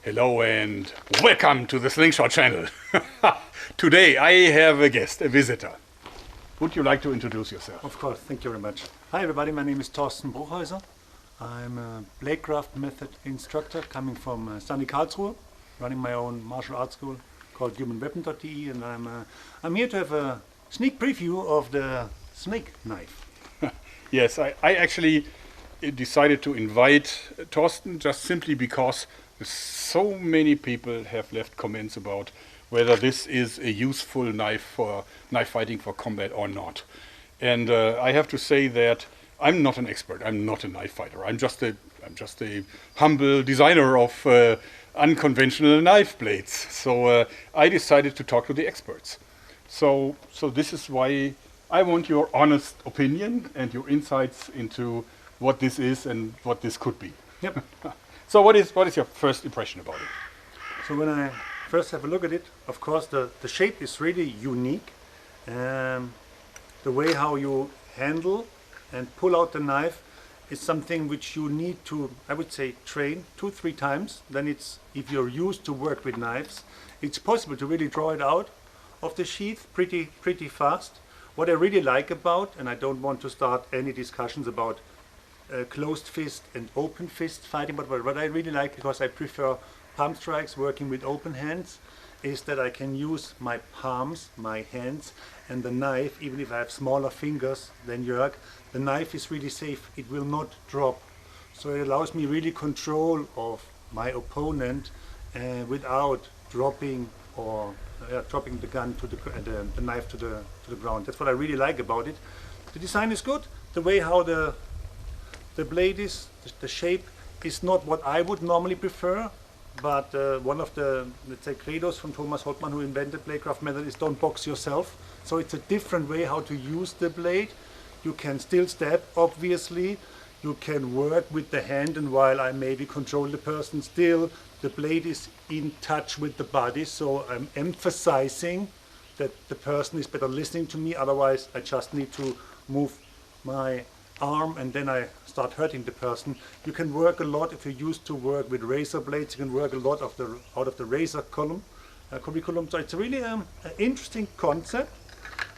Hello and welcome to the Slingshot channel. Today I have a guest, a visitor. Would you like to introduce yourself? Of course, thank you very much. Hi everybody, my name is Thorsten Bruchhäuser. I'm a Bladecraft method instructor coming from sunny Karlsruhe, running my own martial arts school called humanweapon.de, and I'm here to have a sneak preview of the snake knife. Yes, I actually decided to invite Thorsten just simply because so many people have left comments about whether this is a useful knife for knife fighting for combat or not. And I have to say that I'm not an expert. I'm not a knife fighter. I'm just a humble designer of unconventional knife blades. So I decided to talk to the experts. So this is why I want your honest opinion and your insights into what this is and what this could be. Yep. So what is your first impression about it? So when I first have a look at it, of course the shape is really unique. The way how you handle and pull out the knife is something which you need to, I would say, train 2-3 times. Then it's, if you're used to work with knives, it's possible to really draw it out of the sheath pretty fast. What I really like about, and I don't want to start any discussions about closed fist and open fist fighting, but what I really like, because I prefer palm strikes working with open hands, is that I can use my palms, my hands, and the knife, even if I have smaller fingers than Jörg, the knife is really safe, it will not drop. So it allows me really control of my opponent without dropping or dropping the gun to the knife to the ground. That's what I really like about it. The design is good, the way how the blade is, the shape is not what I would normally prefer, but one of the, let's say, credos from Thomas Holtmann, who invented Bladecraft method, is don't box yourself. So it's a different way how to use the blade. You can still stab, obviously. You can work with the hand, and while I maybe control the person, still the blade is in touch with the body. So I'm emphasizing that the person is better listening to me. Otherwise, I just need to move my arm and then I start hurting the person. You can work a lot if you're used to work with razor blades. You can work a lot out of the razor curriculum. So it's really an interesting concept,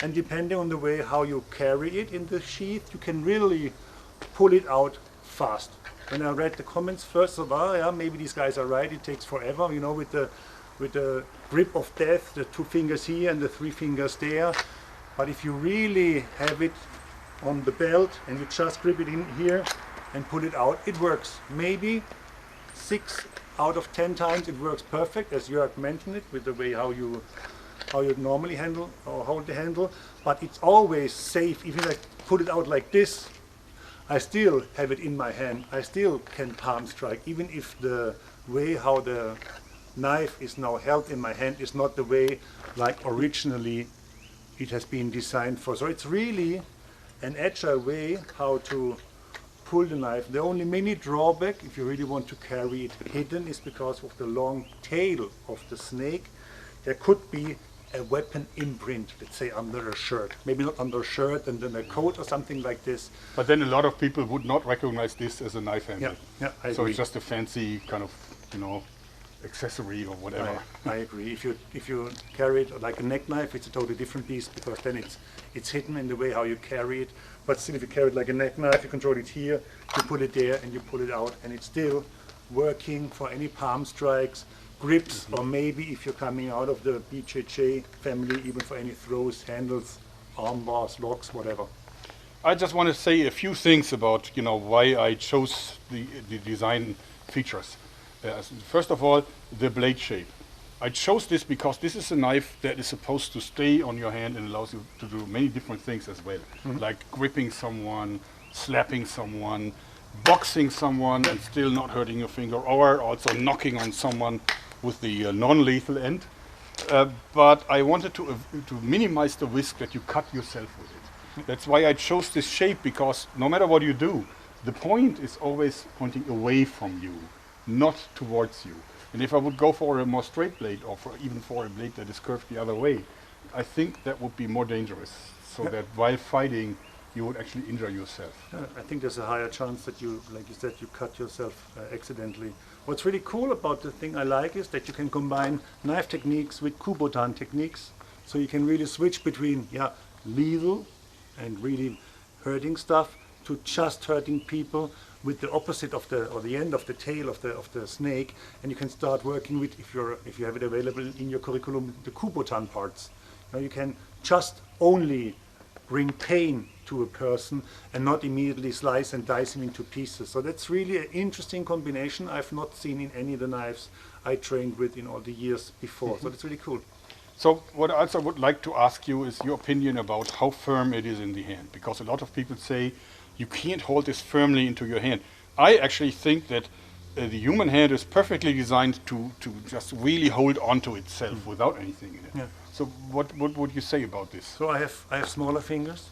and depending on the way how you carry it in the sheath, you can really pull it out fast. When I read the comments first, I thought, yeah, maybe these guys are right. It takes forever, you know, with the grip of death, the 2 fingers here and the 3 fingers there. But if you really have it on the belt and you just grip it in here and pull it out, it works. Maybe 6 out of 10 times it works perfect, as Jörg mentioned it, with the way how you normally handle or hold the handle. But it's always safe. Even if I put it out like this, I still have it in my hand. I still can palm strike, even if the way how the knife is now held in my hand is not the way like originally it has been designed for. So it's really an agile way how to pull the knife. The only mini drawback, if you really want to carry it hidden, is because of the long tail of the snake. There could be a weapon imprint, let's say under a shirt. Maybe not under a shirt and then a coat or something like this. But then a lot of people would not recognize this as a knife handle. Yeah, I agree. So it's just a fancy kind of, you know, accessory or whatever. I agree. If you carry it like a neck knife, it's a totally different beast, because then it's hidden in the way how you carry it. But still, if you carry it like a neck knife, you control it here, you put it there, and you pull it out, and it's still working for any palm strikes, grips, or maybe if you're coming out of the BJJ family, even for any throws, handles, arm bars, locks, whatever. I just want to say a few things about, you know, why I chose the design features. First of all, the blade shape. I chose this because this is a knife that is supposed to stay on your hand and allows you to do many different things as well. Like gripping someone, slapping someone, boxing someone and still not hurting your finger, or also knocking on someone with the non-lethal end. But I wanted to minimize the risk that you cut yourself with it. That's why I chose this shape, because no matter what you do, the point is always pointing away from you, not towards you. And if I would go for a more straight blade, or even for a blade that is curved the other way, I think that would be more dangerous. So that while fighting, you would actually injure yourself. I think there's a higher chance that you, like you said, you cut yourself accidentally. What's really cool about the thing I like is that you can combine knife techniques with Kubotan techniques. So you can really switch between lethal and really hurting stuff to just hurting people with the opposite of the end of the tail of the snake, and you can start working with, if you have it available in your curriculum, the Kubotan parts. Now you can just only bring pain to a person and not immediately slice and dice him into pieces. So that's really an interesting combination I've not seen in any of the knives I trained with in all the years before. So that's really cool. So what I also would like to ask you is your opinion about how firm it is in the hand, because a lot of people say you can't hold this firmly into your hand. I actually think that the human hand is perfectly designed to just really hold onto itself without anything in it. Yeah. So what would you say about this? So I have smaller fingers,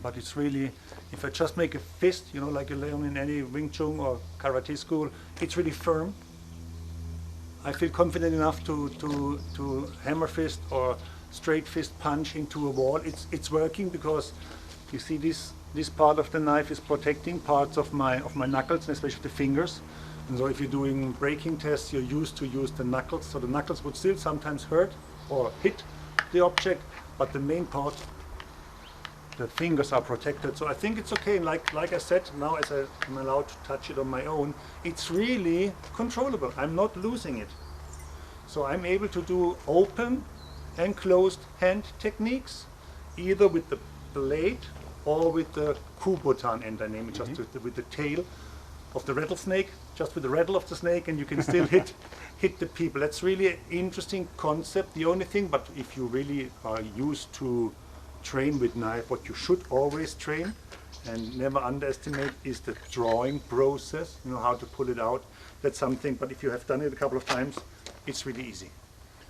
but it's really, if I just make a fist, like you learn in any Wing Chun or karate school, it's really firm. I feel confident enough to hammer fist or straight fist punch into a wall. It's working because you see this part of the knife is protecting parts of my knuckles, and especially the fingers. And so if you're doing breaking tests, you're used to use the knuckles. So the knuckles would still sometimes hurt or hit the object, but the main part, the fingers are protected. So I think it's okay. And like I said, now as I'm allowed to touch it on my own, it's really controllable. I'm not losing it. So I'm able to do open and closed hand techniques, either with the blade or with the Kubotan end, I name it, just with the tail of the rattlesnake, just with the rattle of the snake, and you can still hit the people. That's really an interesting concept. The only thing, but if you really are used to train with knife, what you should always train and never underestimate is the drawing process, how to pull it out. That's something, but if you have done it a couple of times, it's really easy.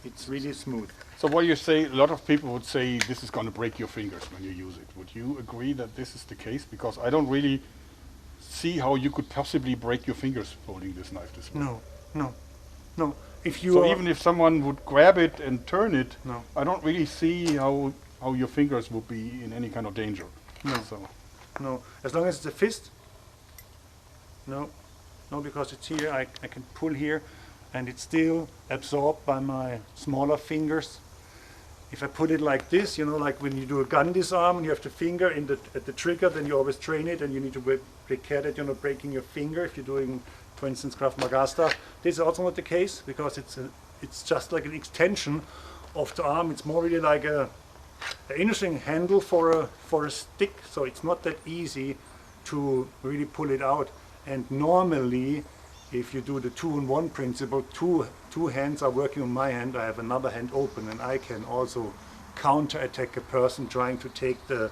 It's really smooth. So what you say, a lot of people would say this is going to break your fingers when you use it. Would you agree that this is the case? Because I don't really see how you could possibly break your fingers holding this knife this way. No. If you So even if someone would grab it and turn it, No. I don't really see how your fingers would be in any kind of danger. No. So No, as long as it's a fist. No, because it's here, I can pull here and it's still absorbed by my smaller fingers. If I put it like this, like when you do a gun disarm and you have the finger at the trigger, then you always train it and you need to take care that you're not breaking your finger if you're doing, for instance, Krav Maga stuff. This is also not the case because it's just like an extension of the arm. It's more really like an interesting handle for a stick, so it's not that easy to really pull it out. And normally, if you do the 2-in-1 principle, two hands are working on my hand, I have another hand open, and I can also counter-attack a person trying to take the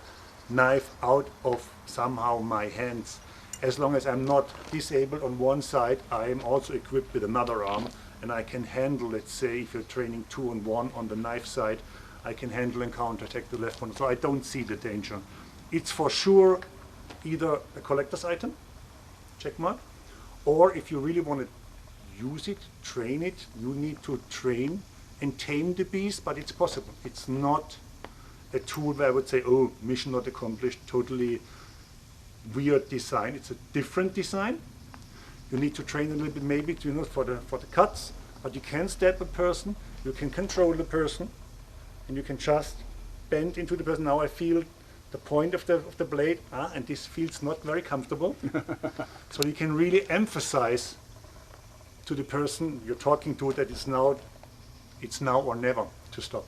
knife out of somehow my hands. As long as I'm not disabled on one side, I am also equipped with another arm, and I can handle, let's say, if you're training 2-in-1 on the knife side, I can handle and counter-attack the left one. So I don't see the danger. It's for sure either a collector's item, check mark, or if you really want to use it, train it, you need to train and tame the beast, but it's possible. It's not a tool where I would say, oh, mission not accomplished, totally weird design. It's a different design. You need to train a little bit maybe for the cuts, but you can stab a person, you can control the person, and you can just bend into the person. Now I feel the point of the blade, and this feels not very comfortable. So you can really emphasize to the person you're talking to that it's now or never to stop.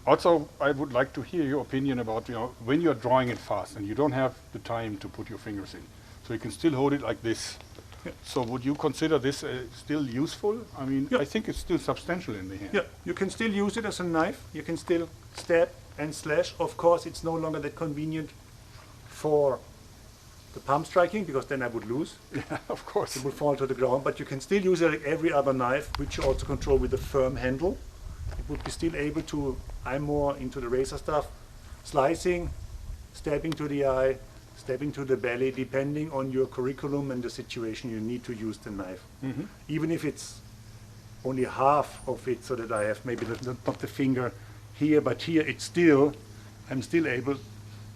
also, I would like to hear your opinion about when you're drawing it fast and you don't have the time to put your fingers in, so you can still hold it like this. Yeah. So would you consider this still useful? I mean, Yeah. I think it's still substantial in the hand. Yeah, you can still use it as a knife. You can still stab and slash. Of course, it's no longer that convenient for the palm striking because then I would lose. Yeah, of course. It would fall to the ground. But you can still use it like every other knife, which you also control with a firm handle. It would be still able to. I'm more into the razor stuff, slicing, stabbing to the eye, stabbing to the belly, depending on your curriculum and the situation. You need to use the knife, even if it's only half of it, so that I have maybe not the finger here, but here I'm still able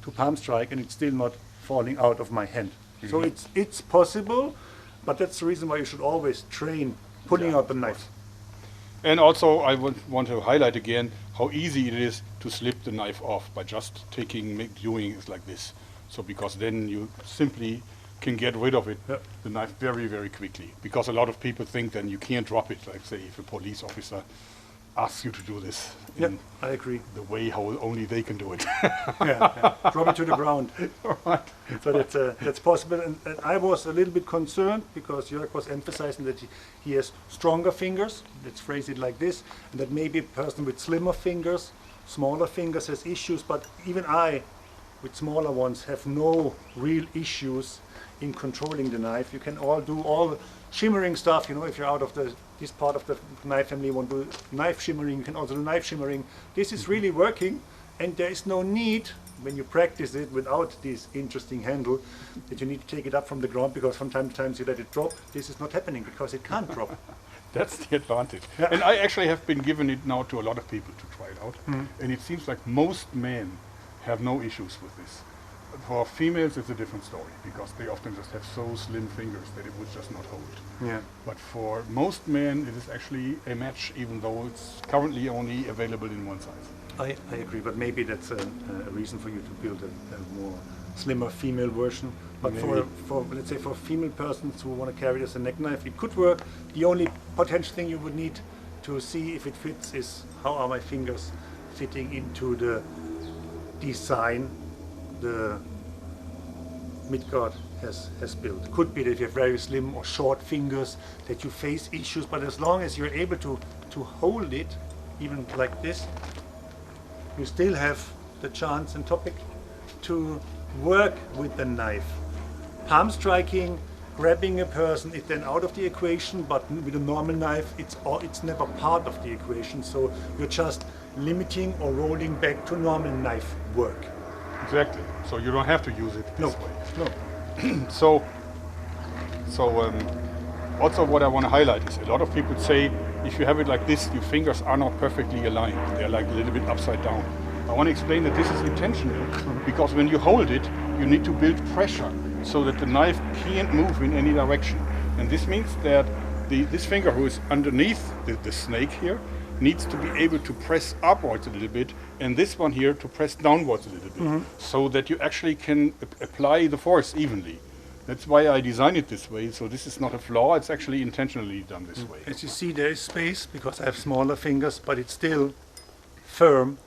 to palm strike, and it's still not falling out of my hand. So it's possible. But that's the reason why you should always train pulling out the knife. And also, I want to highlight again how easy it is to slip the knife off by just doing it like this. So because then you simply can get rid of it, Yeah. the knife, very, very quickly. Because a lot of people think then you can't drop it, like say if a police officer asks you to do this Yeah, in I agree. the way how only they can do it. Yeah. Drop it to the ground. Right. So that's possible. And I was a little bit concerned because Jörg was emphasizing that he has stronger fingers, let's phrase it like this, and that maybe a person with slimmer fingers, smaller fingers has issues, but even I, with smaller ones, have no real issues in controlling the knife. You can all do all the shimmering stuff, if you're out of this part of the knife family, you want to do knife shimmering, you can also do knife shimmering. This is really working, and there is no need, when you practice it without this interesting handle, that you need to take it up from the ground, because from time to time you let it drop. This is not happening because it can't drop. That's the advantage. Yeah. And I actually have been given it now to a lot of people to try it out. And it seems like most men have no issues with this. For females, it's a different story because they often just have so slim fingers that it would just not hold. Yeah. But for most men, it is actually a match, even though it's currently only available in one size. I agree, but maybe that's a reason for you to build a more slimmer female version. But for let's say for female persons who want to carry it as a neck knife, it could work. The only potential thing you would need to see if it fits is how are my fingers fitting into the design the Midgard has built. Could be that if you have very slim or short fingers that you face issues, but as long as you're able to hold it, even like this, you still have the chance and topic to work with the knife. Palm striking, grabbing a person is then out of the equation, but with a normal knife it's never part of the equation, so you're just limiting or rolling back to normal knife work. Exactly. So you don't have to use it this way. No. So also what I want to highlight is a lot of people say if you have it like this, your fingers are not perfectly aligned. They're like a little bit upside down. I want to explain that this is intentional because when you hold it, you need to build pressure so that the knife can't move in any direction. And this means that this finger who is underneath the snake here needs to be able to press upwards a little bit, and this one here to press downwards a little bit, so that you actually can apply the force evenly. That's why I designed it this way, so this is not a flaw, it's actually intentionally done this way. As you see, there is space because I have smaller fingers, but it's still firm,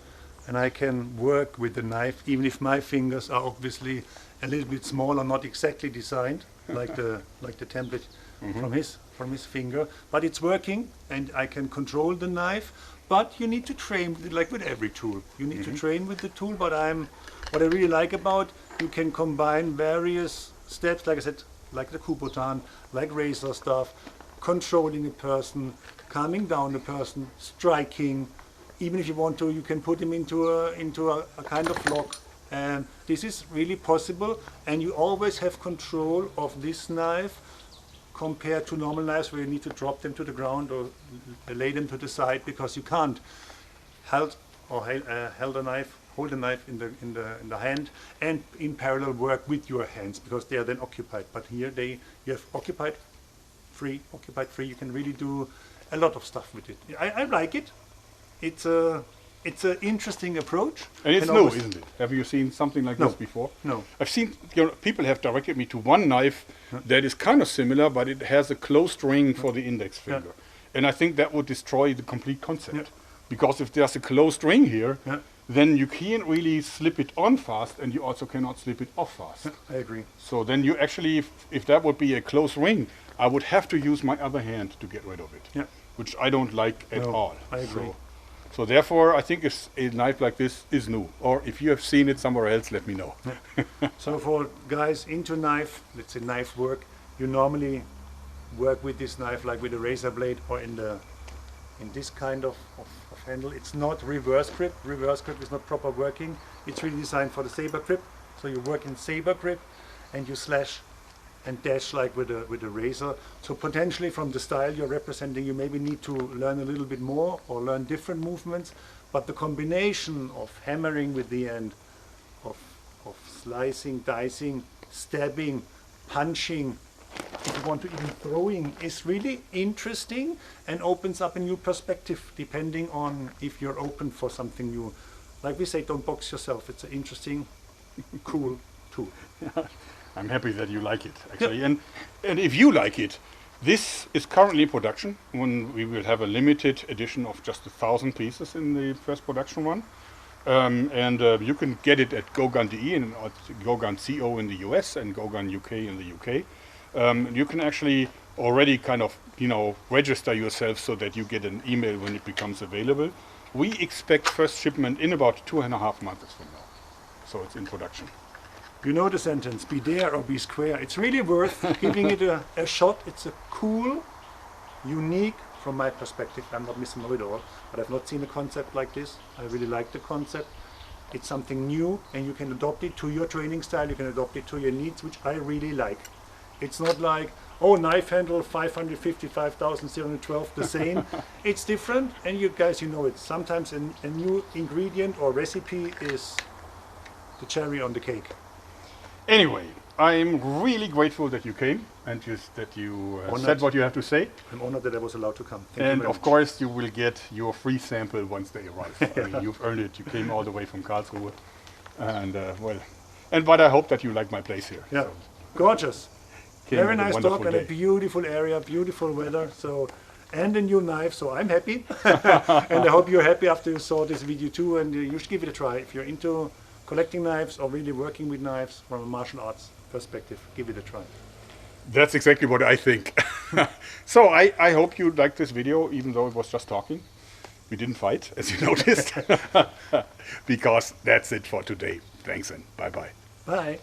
and I can work with the knife even if my fingers are obviously a little bit smaller, not exactly designed like the template from his finger, but it's working and I can control the knife. But you need to train with it, like with every tool. You need to train with the tool, but what I really like about, you can combine various steps, like I said, like the Kubotan, like razor stuff, controlling a person, calming down a person, striking. Even if you want to, you can put him into a kind of lock. And this is really possible, and you always have control of this knife compared to normal knives where you need to drop them to the ground or lay them to the side because you can't hold a knife in the hand and in parallel work with your hands because they are then occupied. But here you have occupied free. You can really do a lot of stuff with it. I like it. It's an interesting approach. And it's new, isn't it? Have you seen something like this before? No. I've seen, people have directed me to one knife that is kind of similar, but it has a closed ring for the index finger. And I think that would destroy the complete concept. Because if there's a closed ring here, then you can't really slip it on fast, and you also cannot slip it off fast. I agree. So then you actually, if that would be a closed ring, I would have to use my other hand to get rid of it, which I don't like at all. I agree. So therefore, I think if a knife like this is new, or if you have seen it somewhere else, let me know. So for guys into knife, let's say knife work, you normally work with this knife like with a razor blade or in this kind of handle. It's not reverse grip. Reverse grip is not proper working. It's really designed for the saber grip. So you work in saber grip and you slash and dash like with a razor. So potentially from the style you're representing, you maybe need to learn a little bit more or learn different movements. But the combination of hammering with the end, of slicing, dicing, stabbing, punching, if you want to even throwing, is really interesting and opens up a new perspective depending on if you're open for something new. Like we say, don't box yourself. It's an interesting, cool tool. I'm happy that you like it, actually. And if you like it, this is currently in production. When we will have a limited edition of just 1,000 pieces in the first production run. You can get it at Gogun.de and at Gogun.co in the US and Gogun UK in the UK. You can actually already kind of, register yourself so that you get an email when it becomes available. We expect first shipment in about 2.5 months from now. So it's in production. You know the sentence, be there or be square. It's really worth giving it a shot. It's a cool, unique, from my perspective, I'm not missing it all, but I've not seen a concept like this. I really like the concept. It's something new and you can adopt it to your training style, you can adopt it to your needs, which I really like. It's not like, oh, knife handle 555,712, the same. It's different, and you guys, you know it. Sometimes a new ingredient or recipe is the cherry on the cake. Anyway, I'm really grateful that you came and that you said what you have to say. I'm honored that I was allowed to come. Thank you And very of much. course, you will get your free sample once they arrive. I mean, you've earned it. You came all the way from Karlsruhe, and but I hope that you like my place here. Yeah, So, gorgeous. came Very at a nice wonderful dog and a day. beautiful area, beautiful weather. So, and a new knife. So I'm happy, and I hope you're happy after you saw this video too. And you should give it a try if you're into collecting knives or really working with knives from a martial arts perspective. Give it a try. That's exactly what I think. So I hope you liked this video, even though it was just talking. We didn't fight, as you noticed, because that's it for today. Thanks and bye-bye. Bye.